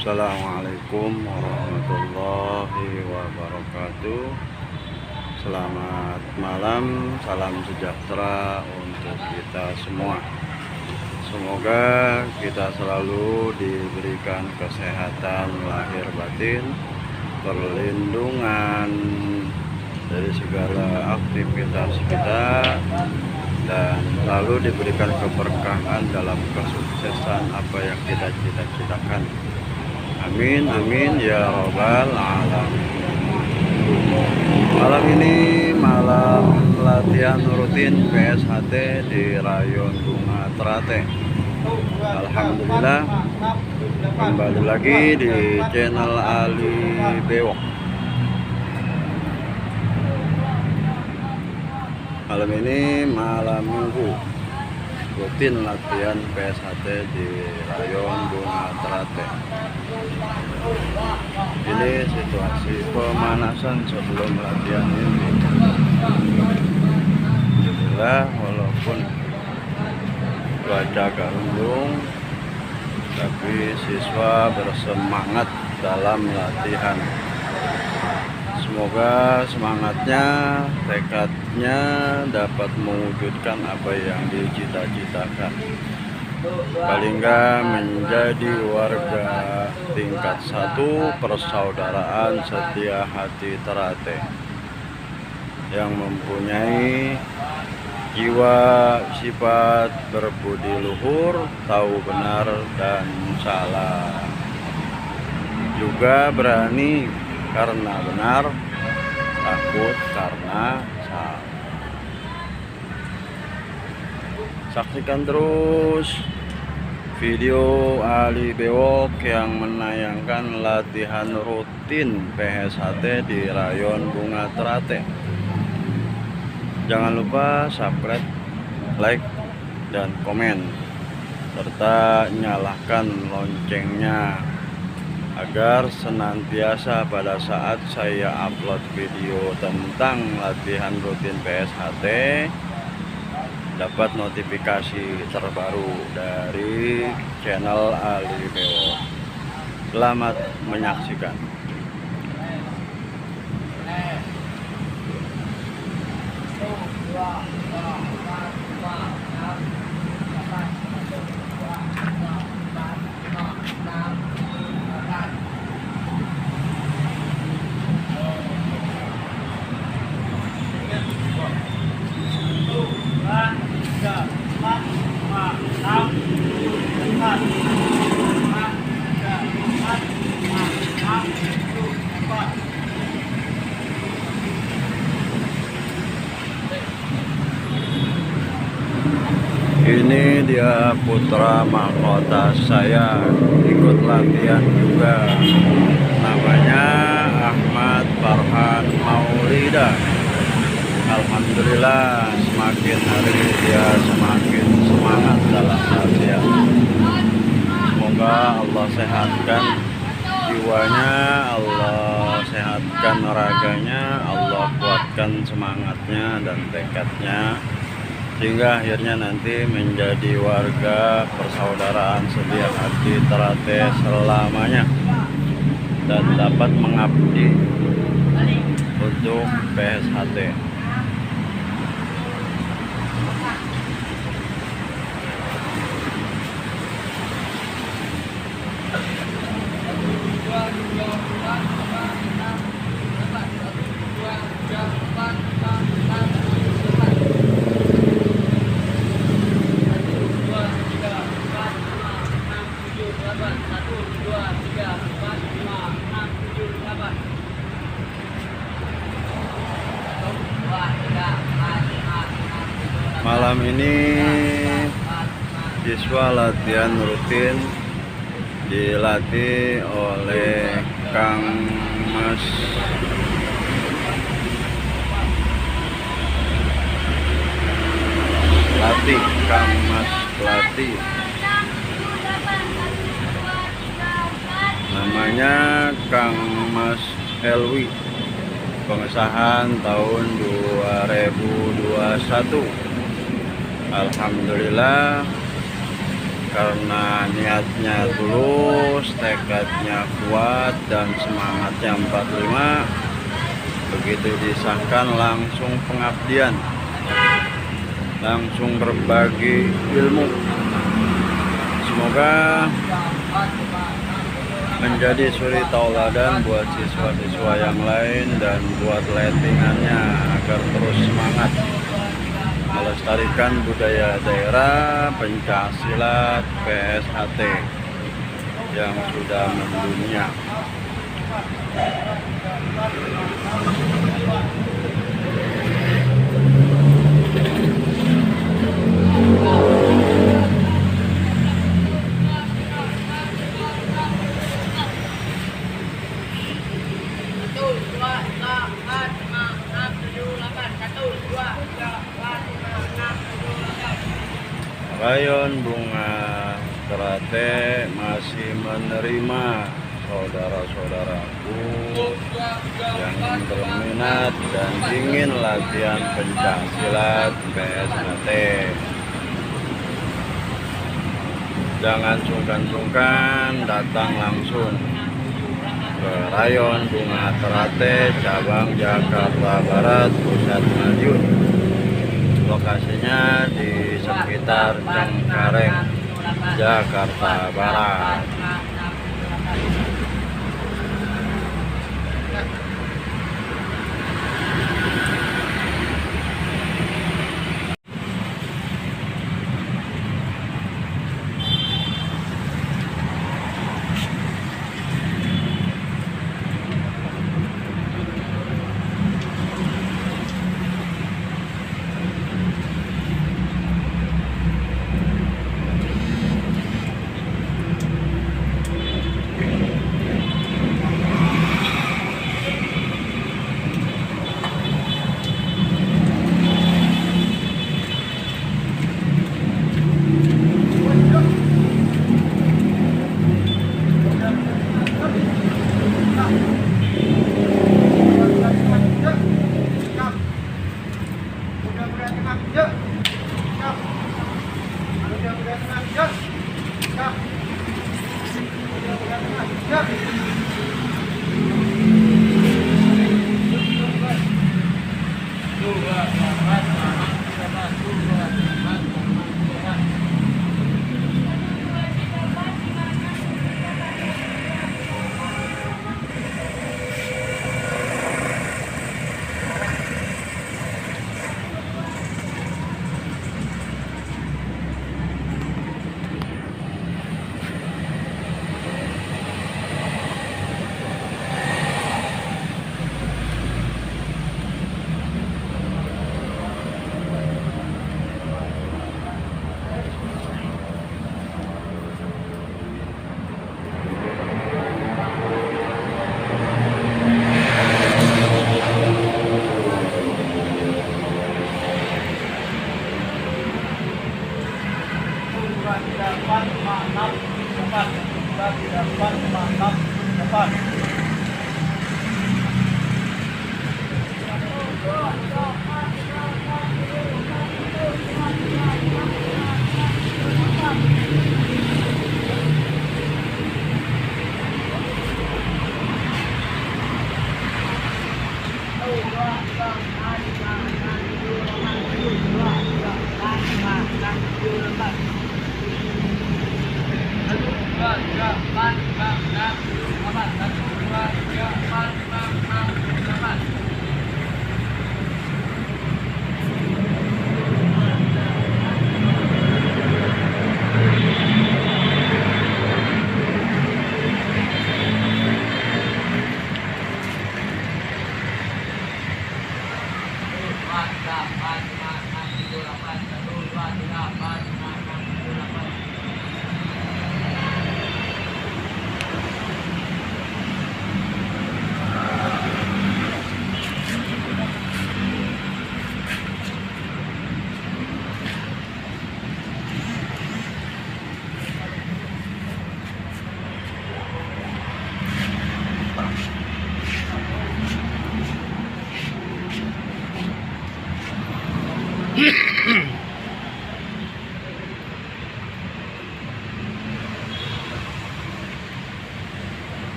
Assalamualaikum warahmatullahi wabarakatuh. Selamat malam, salam sejahtera untuk kita semua. Semoga kita selalu diberikan kesehatan lahir batin, perlindungan dari segala aktivitas kita, dan lalu diberikan keberkahan dalam kesuksesan apa yang kita cita-citakan. Amin amin ya robbal alamin. Malam ini malam latihan rutin PSHT di Rayon Bunga Teratai. Alhamdulillah, kembali lagi di channel Ali Bewok. Malam ini malam minggu, rutin latihan PSHT di Rayon Bunga Teratai. Ini situasi pemanasan sebelum latihan ini. Alhamdulillah, walaupun cuaca agak mendung, tapi siswa bersemangat dalam latihan. Semoga semangatnya, tekadnya dapat mewujudkan apa yang dicita-citakan. Paling enggak menjadi warga tingkat 1 persaudaraan setia hati Teratai yang mempunyai jiwa sifat berbudi luhur, tahu benar dan salah, juga berani karena benar, takut karena salah. Saksikan terus video Ali Bewok yang menayangkan latihan rutin PSHT di Rayon Bunga Teratai. Jangan lupa subscribe, like, dan komen, serta nyalakan loncengnya agar senantiasa pada saat saya upload video tentang latihan rutin PSHT dapat notifikasi terbaru dari channel Ali Bewok. Selamat menyaksikan. Ini dia putra mahkota saya, ikut latihan juga. Namanya Ahmad Farhan Maulida. Alhamdulillah, semakin hari dia semakin semangat dalam latihan. Semoga Allah sehatkan jiwanya, Allah sehatkan raganya, Allah kuatkan semangatnya dan tekadnya, sehingga akhirnya nanti menjadi warga persaudaraan setia hati Teratai selamanya dan dapat mengabdi untuk PSHT. Malam ini siswa latihan rutin dilatih oleh Kang Mas Latih, Kang Mas Latih. Namanya Kang Mas Helwi. Pengesahan tahun 2021. Alhamdulillah, karena niatnya tulus, tekadnya kuat, dan semangatnya 45. Begitu disahkan langsung pengabdian, langsung berbagi ilmu. Semoga menjadi suri tauladan buat siswa-siswa yang lain dan buat lettingannya agar terus semangat melestarikan budaya daerah pencaksilat PSAT yang sudah mendunia. Rayon Bunga Terate masih menerima saudara-saudaraku yang berminat dan ingin latihan pencaksilat PSAT. Jangan sungkan-sungkan datang langsung ke Rayon Bunga Terate, cabang Jakarta Barat, Pusat Madiun. Lokasinya di sekitar Cengkareng, Jakarta Barat.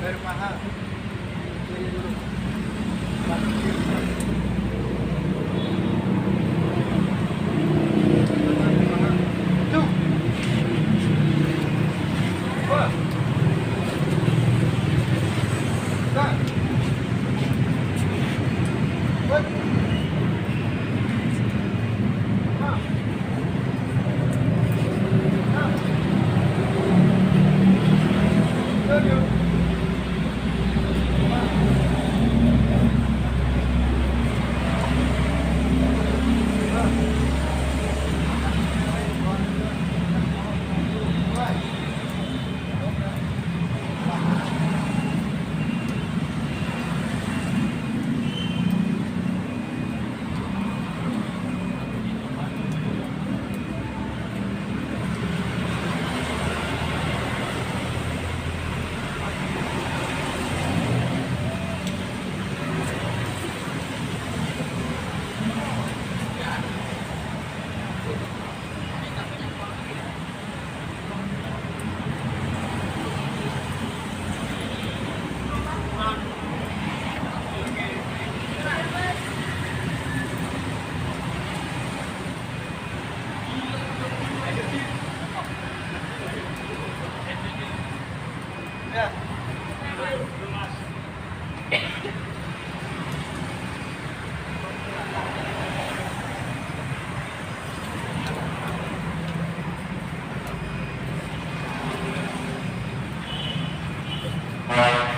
Baru mahal. Beli dulu. Tuh. Wah. Dah. What? Ah. Ah. Love you. Ya.